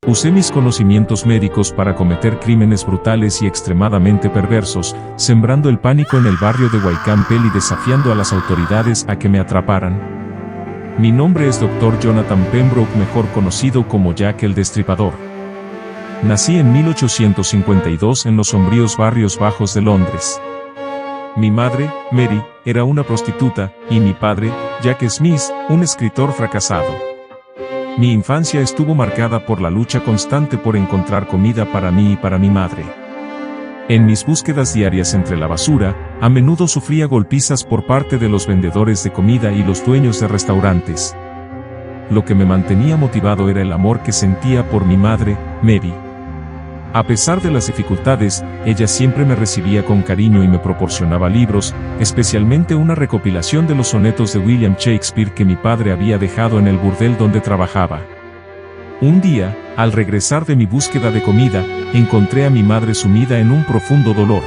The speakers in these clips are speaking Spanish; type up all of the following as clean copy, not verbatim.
Usé mis conocimientos médicos para cometer crímenes brutales y extremadamente perversos, sembrando el pánico en el barrio de Whitecamp y desafiando a las autoridades a que me atraparan. Mi nombre es Dr. Jonathan Pembroke, mejor conocido como Jack el Destripador. Nací en 1852 en los sombríos barrios bajos de Londres. Mi madre, Mary, era una prostituta, y mi padre, Jack Smith, un escritor fracasado. Mi infancia estuvo marcada por la lucha constante por encontrar comida para mí y para mi madre. En mis búsquedas diarias entre la basura, a menudo sufría golpizas por parte de los vendedores de comida y los dueños de restaurantes. Lo que me mantenía motivado era el amor que sentía por mi madre, Mary. A pesar de las dificultades, ella siempre me recibía con cariño y me proporcionaba libros, especialmente una recopilación de los sonetos de William Shakespeare que mi padre había dejado en el burdel donde trabajaba. Un día, al regresar de mi búsqueda de comida, encontré a mi madre sumida en un profundo dolor.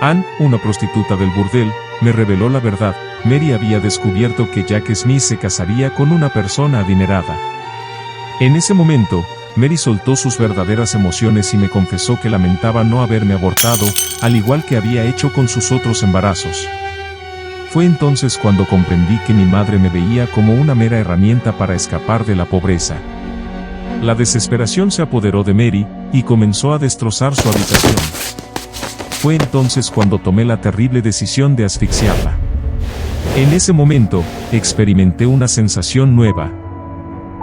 Anne, una prostituta del burdel, me reveló la verdad. Mary había descubierto que Jack Smith se casaría con una persona adinerada. En ese momento, Mary soltó sus verdaderas emociones y me confesó que lamentaba no haberme abortado, al igual que había hecho con sus otros embarazos. Fue entonces cuando comprendí que mi madre me veía como una mera herramienta para escapar de la pobreza. La desesperación se apoderó de Mary, y comenzó a destrozar su habitación. Fue entonces cuando tomé la terrible decisión de asfixiarla. En ese momento, experimenté una sensación nueva.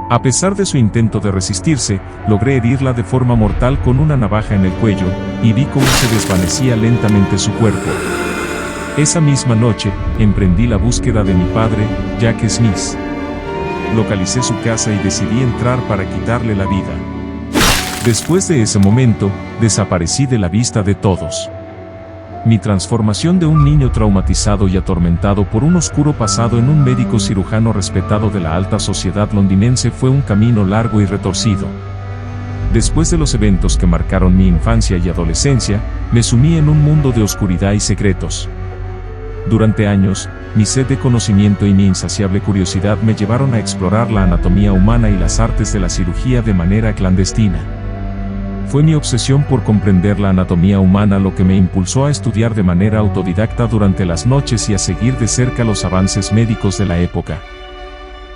A pesar de su intento de resistirse, logré herirla de forma mortal con una navaja en el cuello, y vi cómo se desvanecía lentamente su cuerpo. Esa misma noche, emprendí la búsqueda de mi padre, Jack Smith. Localicé su casa y decidí entrar para quitarle la vida. Después de ese momento, desaparecí de la vista de todos. Mi transformación de un niño traumatizado y atormentado por un oscuro pasado en un médico cirujano respetado de la alta sociedad londinense fue un camino largo y retorcido. Después de los eventos que marcaron mi infancia y adolescencia, me sumí en un mundo de oscuridad y secretos. Durante años, mi sed de conocimiento y mi insaciable curiosidad me llevaron a explorar la anatomía humana y las artes de la cirugía de manera clandestina. Fue mi obsesión por comprender la anatomía humana lo que me impulsó a estudiar de manera autodidacta durante las noches y a seguir de cerca los avances médicos de la época.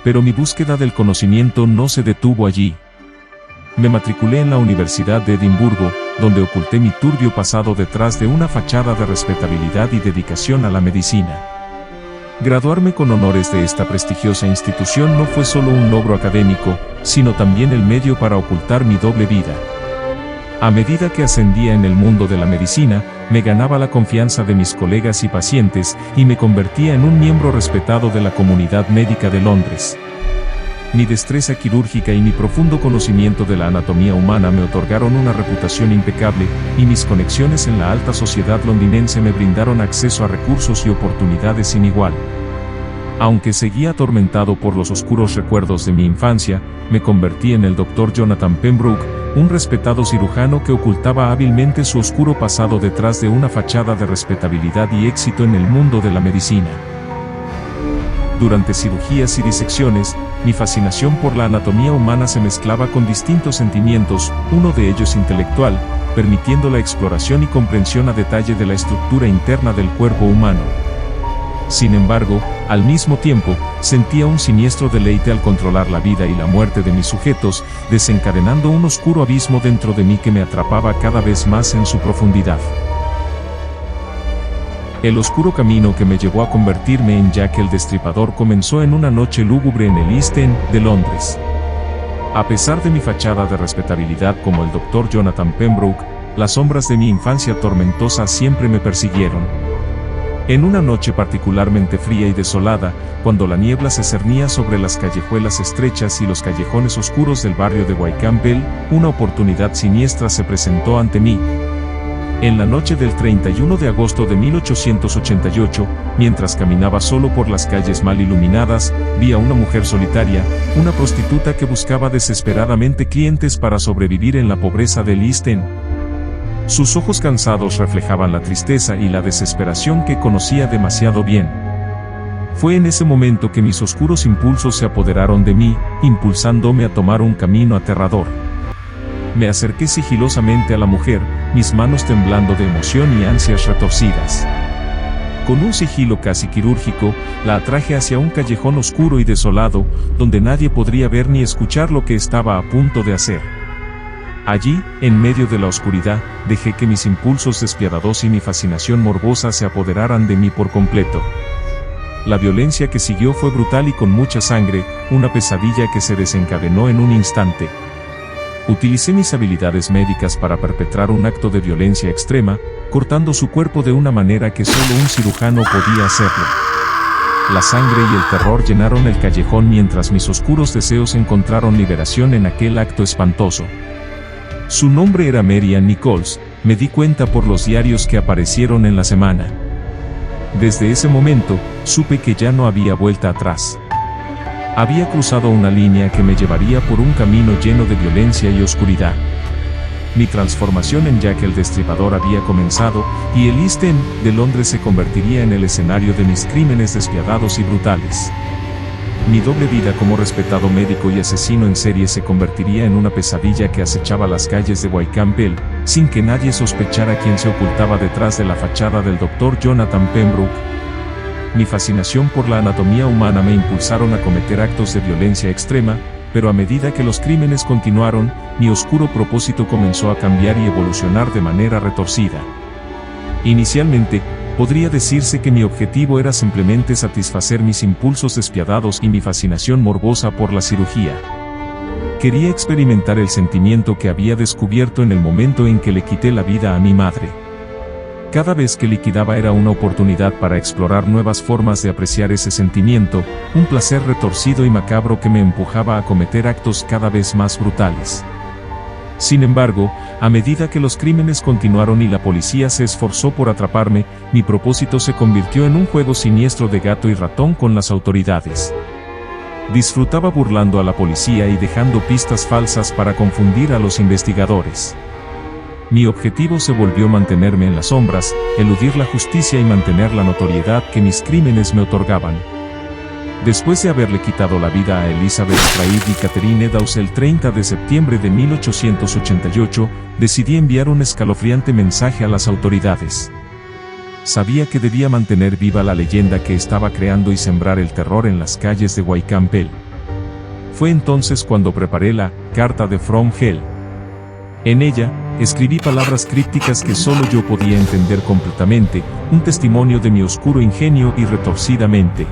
Pero mi búsqueda del conocimiento no se detuvo allí. Me matriculé en la Universidad de Edimburgo, donde oculté mi turbio pasado detrás de una fachada de respetabilidad y dedicación a la medicina. Graduarme con honores de esta prestigiosa institución no fue solo un logro académico, sino también el medio para ocultar mi doble vida. A medida que ascendía en el mundo de la medicina, me ganaba la confianza de mis colegas y pacientes, y me convertía en un miembro respetado de la comunidad médica de Londres. Mi destreza quirúrgica y mi profundo conocimiento de la anatomía humana me otorgaron una reputación impecable, y mis conexiones en la alta sociedad londinense me brindaron acceso a recursos y oportunidades sin igual. Aunque seguía atormentado por los oscuros recuerdos de mi infancia, me convertí en el Dr. Jonathan Pembroke, un respetado cirujano que ocultaba hábilmente su oscuro pasado detrás de una fachada de respetabilidad y éxito en el mundo de la medicina. Durante cirugías y disecciones, mi fascinación por la anatomía humana se mezclaba con distintos sentimientos, uno de ellos intelectual, permitiendo la exploración y comprensión a detalle de la estructura interna del cuerpo humano. Sin embargo, al mismo tiempo, sentía un siniestro deleite al controlar la vida y la muerte de mis sujetos, desencadenando un oscuro abismo dentro de mí que me atrapaba cada vez más en su profundidad. El oscuro camino que me llevó a convertirme en Jack el Destripador comenzó en una noche lúgubre en el East End de Londres. A pesar de mi fachada de respetabilidad como el Dr. Jonathan Pembroke, las sombras de mi infancia tormentosa siempre me persiguieron. En una noche particularmente fría y desolada, cuando la niebla se cernía sobre las callejuelas estrechas y los callejones oscuros del barrio de Whitecamp, una oportunidad siniestra se presentó ante mí. En la noche del 31 de agosto de 1888, mientras caminaba solo por las calles mal iluminadas, vi a una mujer solitaria, una prostituta que buscaba desesperadamente clientes para sobrevivir en la pobreza del East End. Sus ojos cansados reflejaban la tristeza y la desesperación que conocía demasiado bien. Fue en ese momento que mis oscuros impulsos se apoderaron de mí, impulsándome a tomar un camino aterrador. Me acerqué sigilosamente a la mujer, mis manos temblando de emoción y ansias retorcidas. Con un sigilo casi quirúrgico, la atraje hacia un callejón oscuro y desolado, donde nadie podría ver ni escuchar lo que estaba a punto de hacer. Allí, en medio de la oscuridad, dejé que mis impulsos despiadados y mi fascinación morbosa se apoderaran de mí por completo. La violencia que siguió fue brutal y con mucha sangre, una pesadilla que se desencadenó en un instante. Utilicé mis habilidades médicas para perpetrar un acto de violencia extrema, cortando su cuerpo de una manera que solo un cirujano podía hacerlo. La sangre y el terror llenaron el callejón mientras mis oscuros deseos encontraron liberación en aquel acto espantoso. Su nombre era Mary Ann Nichols, me di cuenta por los diarios que aparecieron en la semana. Desde ese momento, supe que ya no había vuelta atrás. Había cruzado una línea que me llevaría por un camino lleno de violencia y oscuridad. Mi transformación en Jack el Destripador había comenzado, y el East End de Londres se convertiría en el escenario de mis crímenes despiadados y brutales. Mi doble vida como respetado médico y asesino en serie se convertiría en una pesadilla que acechaba las calles de Wycombe Hall, sin que nadie sospechara quién se ocultaba detrás de la fachada del Dr. Jonathan Pembroke. Mi fascinación por la anatomía humana me impulsaron a cometer actos de violencia extrema, pero a medida que los crímenes continuaron, mi oscuro propósito comenzó a cambiar y evolucionar de manera retorcida. Inicialmente, podría decirse que mi objetivo era simplemente satisfacer mis impulsos despiadados y mi fascinación morbosa por la cirugía. Quería experimentar el sentimiento que había descubierto en el momento en que le quité la vida a mi madre. Cada vez que liquidaba era una oportunidad para explorar nuevas formas de apreciar ese sentimiento, un placer retorcido y macabro que me empujaba a cometer actos cada vez más brutales. Sin embargo, a medida que los crímenes continuaron y la policía se esforzó por atraparme, mi propósito se convirtió en un juego siniestro de gato y ratón con las autoridades. Disfrutaba burlando a la policía y dejando pistas falsas para confundir a los investigadores. Mi objetivo se volvió mantenerme en las sombras, eludir la justicia y mantener la notoriedad que mis crímenes me otorgaban. Después de haberle quitado la vida a Elizabeth Stride y Catherine Eddowes el 30 de septiembre de 1888, decidí enviar un escalofriante mensaje a las autoridades. Sabía que debía mantener viva la leyenda que estaba creando y sembrar el terror en las calles de Wycombe Hall. Fue entonces cuando preparé la Carta de From Hell. En ella, escribí palabras crípticas que solo yo podía entender completamente, un testimonio de mi oscuro ingenio y retorcida mente.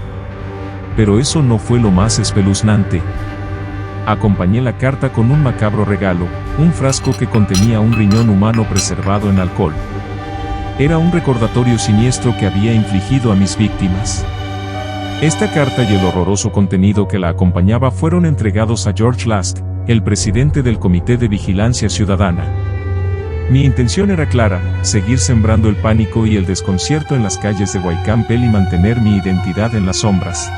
Pero eso no fue lo más espeluznante. Acompañé la carta con un macabro regalo, un frasco que contenía un riñón humano preservado en alcohol. Era un recordatorio siniestro que había infligido a mis víctimas. Esta carta y el horroroso contenido que la acompañaba fueron entregados a George Lask, el presidente del Comité de Vigilancia Ciudadana. Mi intención era clara, seguir sembrando el pánico y el desconcierto en las calles de Wycombe Hall y mantener mi identidad en las sombras.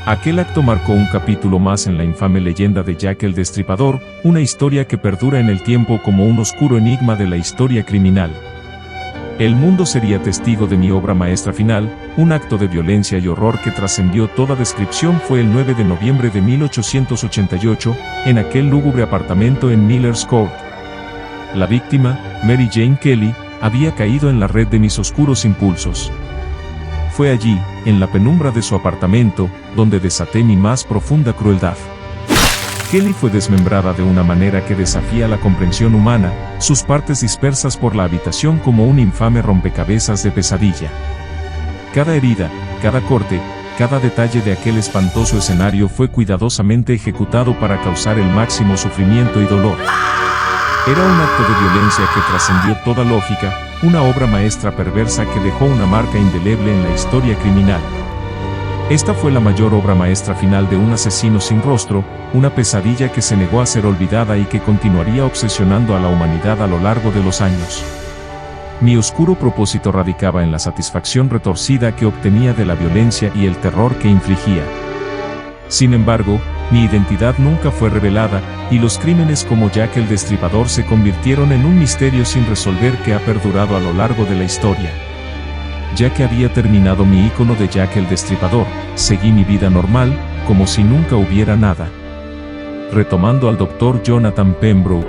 Aquel acto marcó un capítulo más en la infame leyenda de Jack el Destripador, una historia que perdura en el tiempo como un oscuro enigma de la historia criminal. El mundo sería testigo de mi obra maestra final, un acto de violencia y horror que trascendió toda descripción. Fue el 9 de noviembre de 1888, en aquel lúgubre apartamento en Miller's Court. La víctima, Mary Jane Kelly, había caído en la red de mis oscuros impulsos. Fue allí, en la penumbra de su apartamento, donde desaté mi más profunda crueldad. Kelly fue desmembrada de una manera que desafía la comprensión humana, sus partes dispersas por la habitación como un infame rompecabezas de pesadilla. Cada herida, cada corte, cada detalle de aquel espantoso escenario fue cuidadosamente ejecutado para causar el máximo sufrimiento y dolor. Era un acto de violencia que trascendió toda lógica, una obra maestra perversa que dejó una marca indeleble en la historia criminal. Esta fue la mayor obra maestra final de un asesino sin rostro, una pesadilla que se negó a ser olvidada y que continuaría obsesionando a la humanidad a lo largo de los años. Mi oscuro propósito radicaba en la satisfacción retorcida que obtenía de la violencia y el terror que infligía. Sin embargo, mi identidad nunca fue revelada, y los crímenes como Jack el Destripador se convirtieron en un misterio sin resolver que ha perdurado a lo largo de la historia. Ya que había terminado mi ícono de Jack el Destripador, seguí mi vida normal, como si nunca hubiera nada. Retomando al Dr. Jonathan Pembroke.